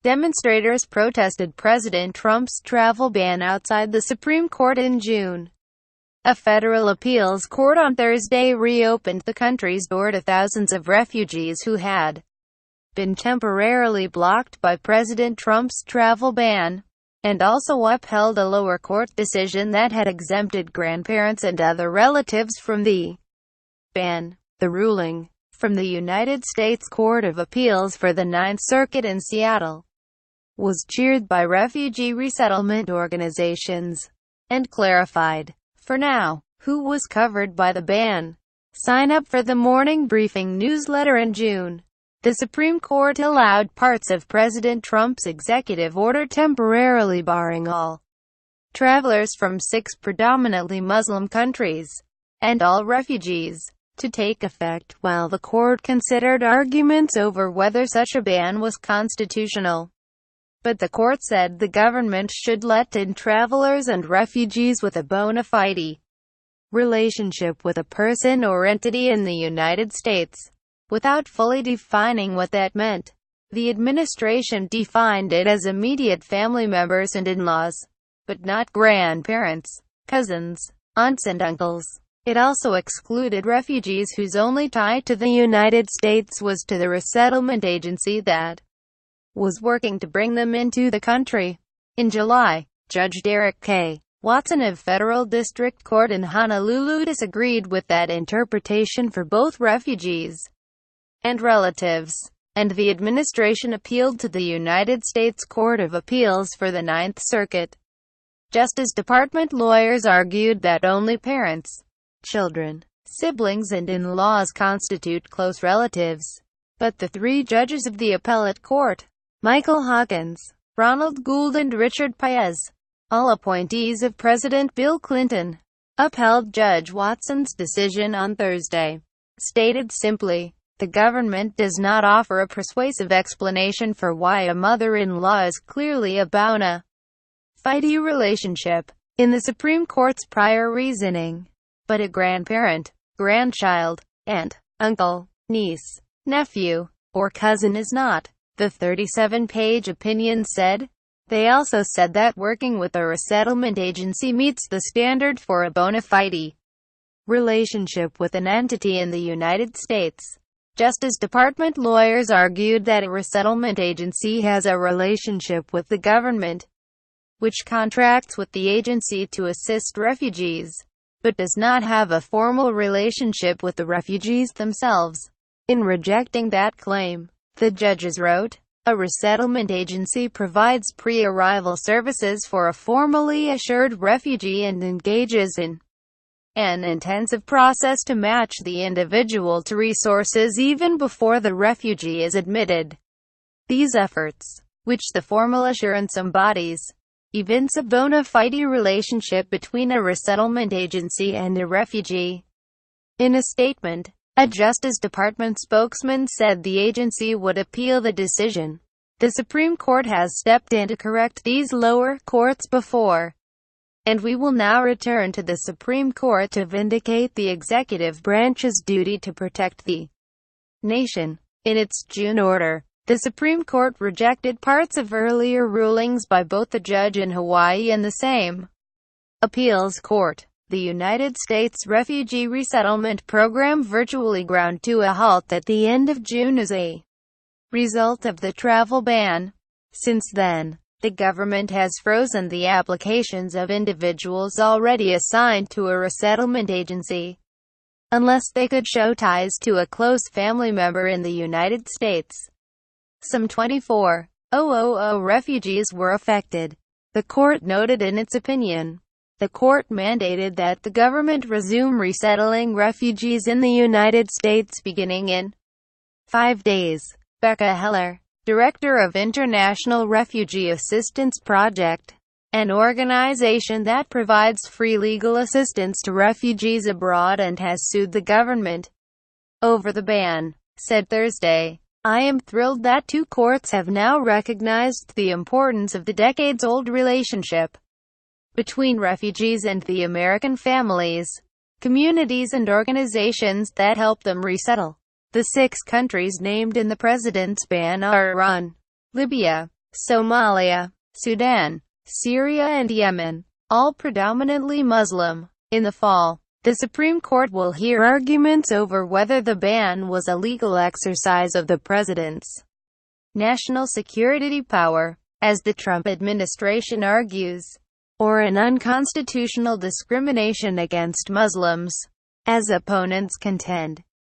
Demonstrators protested President Trump's travel ban outside the Supreme Court in June. A federal appeals court on Thursday reopened the country's door to thousands of refugees who had been temporarily blocked by President Trump's travel ban, and also upheld a lower court decision that had exempted grandparents and other relatives from the ban. The ruling, from the United States Court of Appeals for the Ninth Circuit in Seattle, was cheered by refugee resettlement organizations, and clarified, for now, who was covered by the ban. Sign up for the morning briefing newsletter in June. The Supreme Court allowed parts of President Trump's executive order temporarily barring all travelers from 6 predominantly Muslim countries, and all refugees, to take effect, while the court considered arguments over whether such a ban was constitutional. But the court said the government should let in travelers and refugees with a bona fide relationship with a person or entity in the United States, without fully defining what that meant. The administration defined it as immediate family members and in-laws, but not grandparents, cousins, aunts and uncles. It also excluded refugees whose only tie to the United States was to the resettlement agency that was working to bring them into the country. In July, Judge Derek K. Watson of Federal District Court in Honolulu disagreed with that interpretation for both refugees and relatives, and the administration appealed to the United States Court of Appeals for the Ninth Circuit. Justice Department lawyers argued that only parents, children, siblings and in-laws constitute close relatives. But the 3 judges of the appellate court, Michael Hawkins, Ronald Gould and Richard Paez, all appointees of President Bill Clinton, upheld Judge Watson's decision on Thursday. Stated simply, the government does not offer a persuasive explanation for why a mother-in-law is clearly a bona fide relationship, in the Supreme Court's prior reasoning, but a grandparent, grandchild, aunt, uncle, niece, nephew, or cousin is not, the 37-page opinion said. They also said that working with a resettlement agency meets the standard for a bona fide relationship with an entity in the United States. Justice Department lawyers argued that a resettlement agency has a relationship with the government, which contracts with the agency to assist refugees, but does not have a formal relationship with the refugees themselves. In rejecting that claim, the judges wrote, a resettlement agency provides pre-arrival services for a formally assured refugee and engages in an intensive process to match the individual to resources even before the refugee is admitted. These efforts, which the formal assurance embodies, evince a bona fide relationship between a resettlement agency and a refugee. In a statement, a Justice Department spokesman said the agency would appeal the decision. The Supreme Court has stepped in to correct these lower courts before, and we will now return to the Supreme Court to vindicate the executive branch's duty to protect the nation. In its June order, the Supreme Court rejected parts of earlier rulings by both the judge in Hawaii and the same appeals court. The United States Refugee Resettlement Program virtually ground to a halt at the end of June as a result of the travel ban. Since then, the government has frozen the applications of individuals already assigned to a resettlement agency, unless they could show ties to a close family member in the United States. Some 24,000 refugees were affected, the court noted in its opinion. The court mandated that the government resume resettling refugees in the United States beginning in 5 days. Becca Heller, director of International Refugee Assistance Project, an organization that provides free legal assistance to refugees abroad and has sued the government over the ban, said Thursday, I am thrilled that 2 courts have now recognized the importance of the decades-old relationship between refugees and the American families, communities and organizations that help them resettle. The 6 countries named in the president's ban are Iran, Libya, Somalia, Sudan, Syria and Yemen, all predominantly Muslim. In the fall, the Supreme Court will hear arguments over whether the ban was a legal exercise of the president's national security power, as the Trump administration argues, or an unconstitutional discrimination against Muslims, as opponents contend.